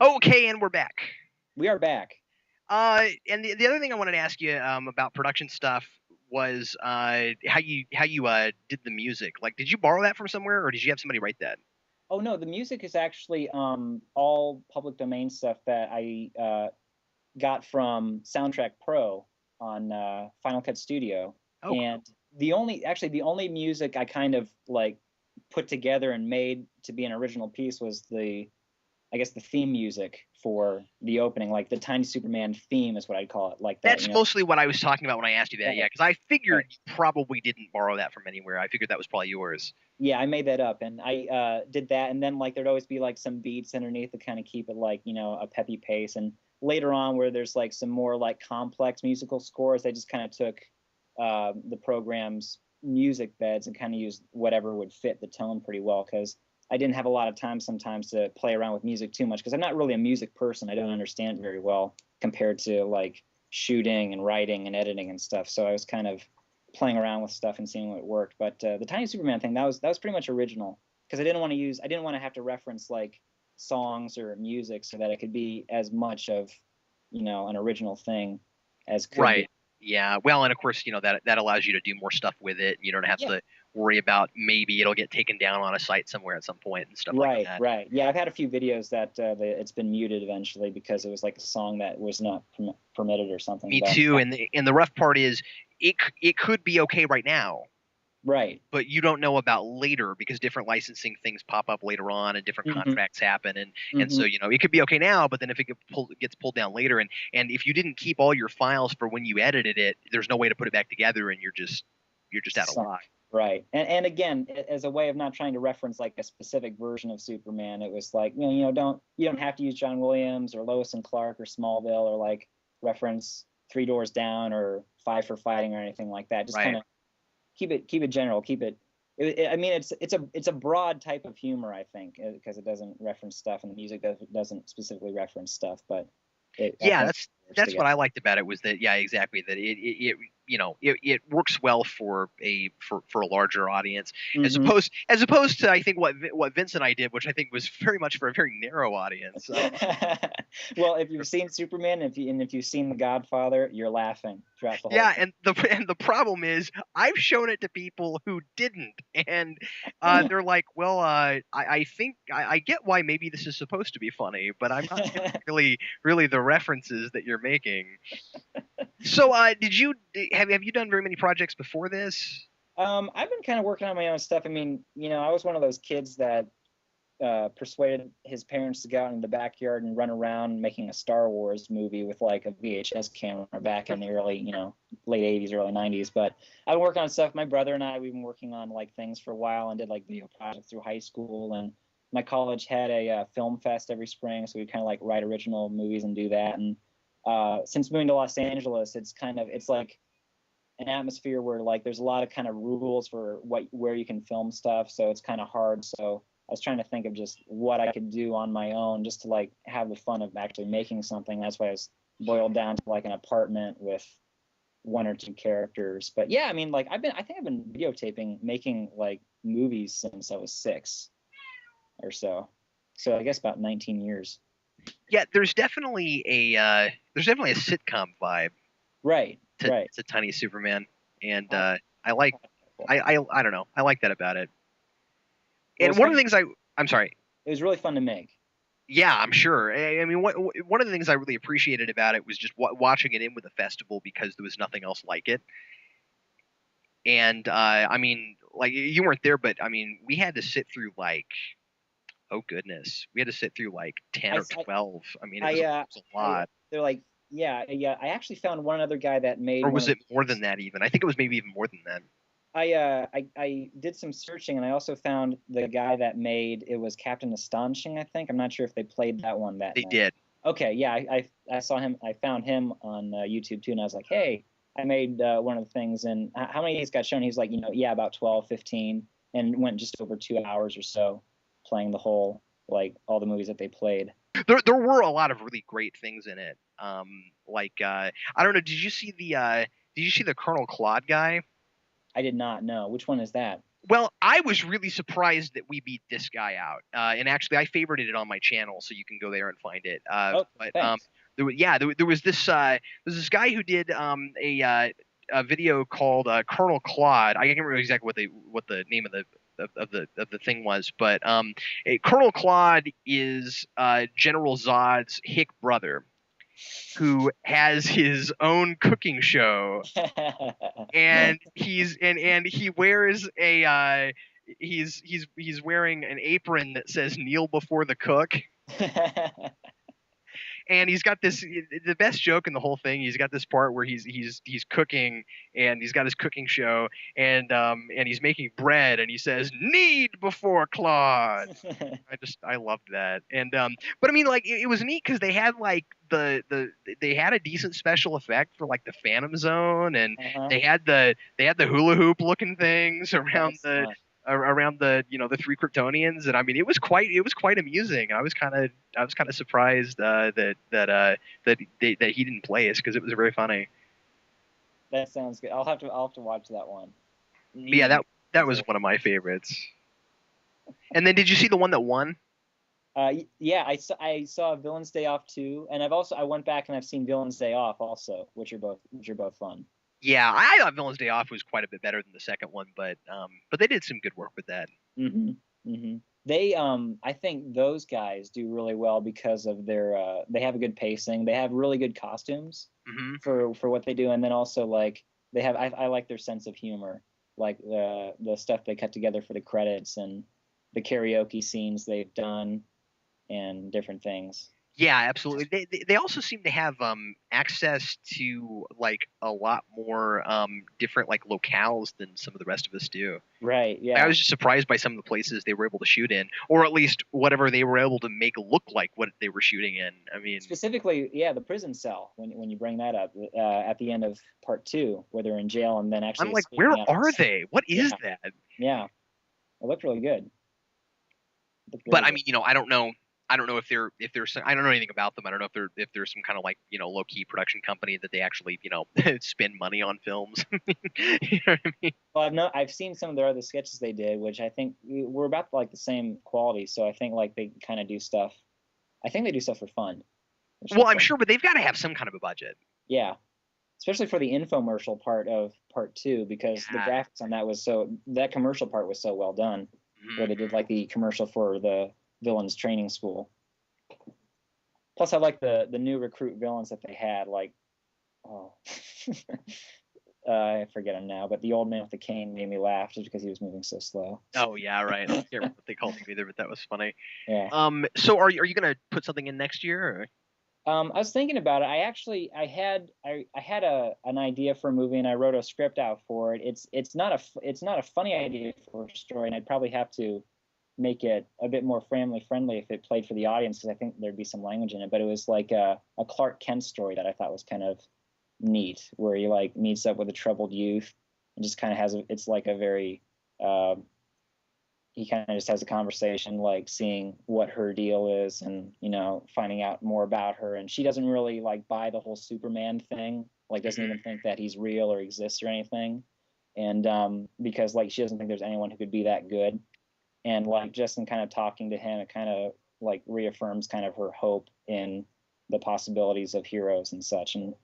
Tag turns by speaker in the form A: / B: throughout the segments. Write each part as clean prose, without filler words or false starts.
A: Okay, and we're back.
B: We are back.
A: And the other thing I wanted to ask you about production stuff was how you did the music. Like, did you borrow that from somewhere, or did you have somebody write that?
B: Oh no, the music is actually all public domain stuff that I got from Soundtrack Pro on Final Cut Studio.
A: Oh, cool.
B: And the only music I kind of like put together and made to be an original piece was I guess the theme music for the opening, like the Tiny Superman theme is what I'd call it, like that,
A: That's mostly what I was talking about when I asked you that.
B: Right.
A: Yeah, because I figured
B: Right.
A: you probably didn't borrow that from anywhere. I figured that was probably yours.
B: Yeah, I made that up, and I did that, and then like there'd always be like some beats underneath to kind of keep it like a peppy pace. And later on, where there's like some more like complex musical scores, I just kind of took the program's music beds and kind of used whatever would fit the tone pretty well, because I didn't have a lot of time sometimes to play around with music too much, because I'm not really a music person. I don't understand it very well compared to like shooting and writing and editing and stuff. So I was kind of playing around with stuff and seeing what worked. But the Tiny Superman thing, that was pretty much original, because I didn't want to have to reference like songs or music, so that it could be as much of an original thing as could
A: Right.
B: be.
A: Yeah. Well, and of course, that allows you to do more stuff with it. You don't have
B: Yeah.
A: to worry about maybe it'll get taken down on a site somewhere at some point and stuff like
B: Right,
A: that.
B: right. Yeah, I've had a few videos that it's been muted eventually because it was like a song that was not permitted or something.
A: Me
B: But
A: too. And the rough part is it could be okay right now,
B: right.
A: but you don't know about later because different licensing things pop up later on and different
B: Hmm.
A: contracts happen, and so
B: Hmm.
A: it could be okay now, but then if gets pulled down later, and if you didn't keep all your files for when you edited it, there's no way to put it back together, and you're just out of
B: Sunk.
A: luck.
B: Right. And again, as a way of not trying to reference like a specific version of Superman, it was like, you don't have to use John Williams or Lois and Clark or Smallville, or like reference Three Doors Down or Five for Fighting or anything like that. Just kind
A: Right.
B: of keep it general, I mean, it's a broad type of humor, I think, because it doesn't reference stuff, and the music doesn't specifically reference stuff, but I
A: Yeah,
B: think
A: that's
B: it works
A: that's
B: together.
A: what I liked about it was that, yeah, exactly, that it works well for a larger audience, as
B: Hmm.
A: opposed to, I think, what Vince and I did, which I think was very much for a very narrow audience.
B: Well, if you've seen Superman, if you've seen The Godfather, you're laughing throughout the whole
A: Yeah, and the problem is I've shown it to people who didn't, and
B: thing.
A: they're like, well, I think I get why maybe this is supposed to be funny, but I'm not getting really the references that you're making. So, have you done very many projects before this?
B: I've been kind of working on my own stuff. I mean, I was one of those kids that persuaded his parents to go out in the backyard and run around making a Star Wars movie with like a VHS camera back in the early, late 80s, early 90s. But I've been working on stuff. My brother and I, we've been working on like things for a while and did like video projects through high school. And my college had a film fest every spring, so we kind of like write original movies and do that. And since moving to Los Angeles, it's like an atmosphere where like there's a lot of kind of rules for where you can film stuff, so it's kind of hard. So I was trying to think of just what I could do on my own just to like have the fun of actually making something. That's why I was boiled down to like an apartment with one or two characters. But yeah, I mean, like I think I've been videotaping making like movies since I was 6 or so. So I guess about 19 years.
A: Yeah, there's definitely a sitcom vibe
B: Right,
A: to
B: right.
A: Tiny Superman, and
B: I,
A: I like
B: Well,
A: I don't know, I like that about it.
B: it
A: And
B: was
A: one of
B: fun.
A: the things I'm sorry.
B: It was really fun to make.
A: Yeah, I'm sure. I mean, one of the things I really appreciated about it was just watching it in with the festival because there was nothing else like it. And I mean, like, you weren't there, but I mean, we had to sit through like, oh goodness, we had to sit through like 10
B: I,
A: or 12. I mean,
B: I,
A: it was a lot.
B: they're like, yeah, yeah. I actually found one other guy that made
A: Or
B: one
A: was
B: of
A: it more than
B: these.
A: that even? I think it was maybe even more than that.
B: I did some searching, and I also found the guy that made it was Captain Astonishing, I think. I'm not sure if they played that one that
A: They
B: night.
A: did.
B: Okay, yeah, I saw him. I found him on YouTube too, and I was like, hey, I made one of the things. And how many of these got shown? He's like, yeah, about 12, 15, and went just over 2 hours or so playing the whole, like all the movies that they played.
A: There were a lot of really great things in it. Like, I don't know, did you see the Colonel Claude guy?
B: I did not know which one is that.
A: Well, I was really surprised that we beat this guy out. And actually, I favorited it on my channel, so you can go there and find it.
B: Oh,
A: But
B: thanks.
A: there was this guy who did a video called Colonel Claude. I can't remember exactly what the name of the thing was, but Colonel Claude is General Zod's hick brother, who has his own cooking show, and he wears a he's wearing an apron that says "Kneel before the cook." And he's got the best joke in the whole thing. He's got this part where he's cooking, and he's got his cooking show, and he's making bread, and he says "Knead before Claude." I loved that. And but I mean, like, it was neat because they had like they had a decent special effect for like the Phantom Zone, and
B: Uh-huh.
A: they had the hula hoop looking things around
B: That's fun.
A: the three Kryptonians. And I mean, it was quite amusing. I was kind of surprised that he didn't play us, because it was very funny.
B: That sounds good. I'll have to watch that one.
A: But yeah, that was one of my favorites. And then, did you see the one that won?
B: Yeah, I saw Villains Day Off too, and I went back and I've seen Villains Day Off also, which are both fun.
A: Yeah, I thought Villains Day Off was quite a bit better than the second one, but they did some good work with that.
B: Mm-hmm. Mm-hmm. I think those guys do really well because of they have a good pacing. They have really good costumes
A: Hmm.
B: for what they do, and then also like I like their sense of humor, like the stuff they cut together for the credits and the karaoke scenes they've done and different things.
A: Yeah, absolutely. They also seem to have access to like a lot more different like locales than some of the rest of us do.
B: Right.
A: I
B: Yeah.
A: was just surprised by some of the places they were able to shoot in, or at least whatever they were able to make look like what they were shooting in. I mean,
B: Specifically, yeah, the prison cell when you bring that up at the end of part two, where they're in jail and then
A: I'm
B: actually
A: like, where
B: escaping out.
A: are they? What
B: Yeah.
A: is that?
B: Yeah. It looked really good. It looked
A: But
B: really
A: I
B: good.
A: mean, I don't know if there's some, I don't know anything about them. I don't know if there's some kind of like low key production company that they actually spend money on films. You know what I mean?
B: Well, I've seen some of their other sketches they did, which I think were about like the same quality. So I think like they kind of do stuff. I think they do stuff for fun. Which
A: Well,
B: is
A: I'm
B: fun.
A: sure, but they've got to have some kind of a budget.
B: Yeah, especially for the infomercial part of part two, because the
A: Yeah.
B: graphics on that commercial part was so well done, where they
A: Mhm.
B: did like the commercial for the villains training school. Plus, I like the new recruit villains that they had. Like, oh, I forget him now, but the old man with the cane made me laugh just because he was moving so slow.
A: Oh yeah, right. I can't remember what they called him either, but that was funny.
B: Yeah.
A: So are you gonna put something in next year? Or?
B: I was thinking about it. I had an idea for a movie and I wrote a script out for it. It's not a funny idea for a story, and I'd probably have to make it a bit more family friendly if it played for the audience, because I think there'd be some language in it. But it was like a Clark Kent story that I thought was kind of neat, where he like meets up with a troubled youth and just kind of it's like a very uh, he kind of just has a conversation, like seeing what her deal is and finding out more about her. And she doesn't really like buy the whole Superman thing, like doesn't even think that he's real or exists or anything. And because like she doesn't think there's anyone who could be that good. And like just in kind of talking to him, it kind of like reaffirms kind of her hope in the possibilities of heroes and such. And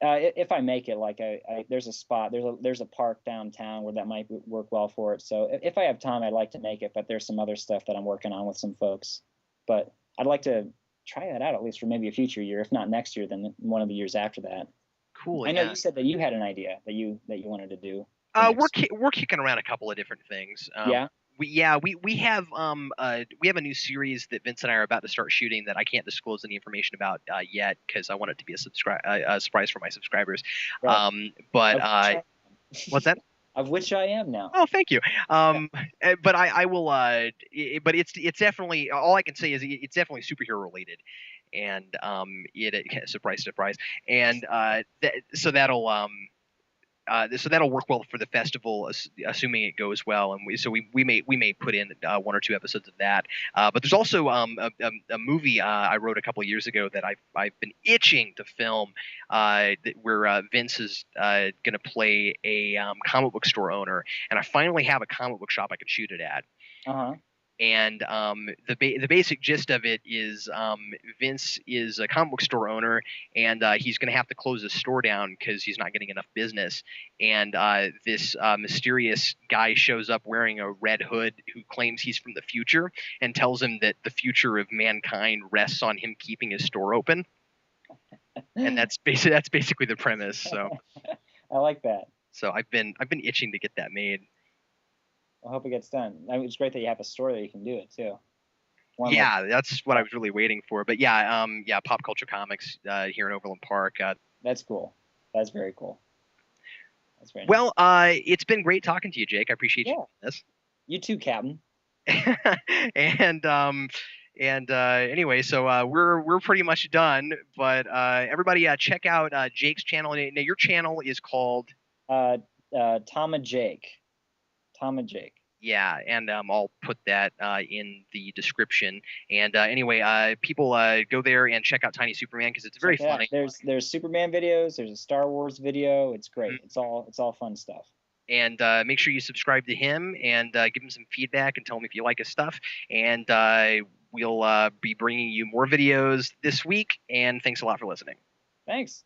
B: if I make it, like there's a spot, there's a park downtown where that might work well for it. So if I have time, I'd like to make it, but there's some other stuff that I'm working on with some folks. But I'd like to try that out at least for maybe a future year. If not next year, then one of the years after that.
A: Cool.
B: I know
A: Yeah.
B: you said that you had an idea that you wanted to do.
A: We're kicking around a couple of different things.
B: Yeah.
A: We have a new series that Vince and I are about to start shooting that I can't disclose any information about yet, because I want it to be a surprise for my subscribers.
B: Right.
A: But what's that?
B: Of which I am now.
A: Oh, thank you. But I will. But it's definitely, all I can say is it's definitely superhero related, and surprise surprise, and so so that'll work well for the festival, assuming it goes well. And we may put in 1 or 2 episodes of that. But there's also a movie I wrote a couple of years ago that I've been itching to film, where Vince is going to play a comic book store owner, and I finally have a comic book shop I can shoot it at.
B: Uh-huh.
A: And the basic gist of it is Vince is a comic book store owner, and he's going to have to close his store down because he's not getting enough business. And this mysterious guy shows up wearing a red hood who claims he's from the future and tells him that the future of mankind rests on him keeping his store open. And that's basically the premise. So
B: I like that.
A: So I've been itching to get that made.
B: I hope it gets done. I mean, it's great that you have a store that you can do it too.
A: Yeah, that's what I was really waiting for. But yeah, Pop Culture Comics here in Overland Park.
B: That's cool. That's very cool. That's very nice.
A: Well, it's been great talking to you, Jake. I appreciate you doing this.
B: You too, Captain.
A: And anyway, so we're pretty much done. But everybody, check out Jake's channel. Now, your channel is called
B: thomajake. thomajake.
A: Yeah, and I'll put that in the description. And anyway, people go there and check out Tiny Superman because it's very funny.
B: There's Superman videos. There's a Star Wars video. It's great. Mm-hmm. It's all fun stuff.
A: And make sure you subscribe to him and give him some feedback and tell him if you like his stuff. And we'll be bringing you more videos this week. And thanks a lot for listening.
B: Thanks.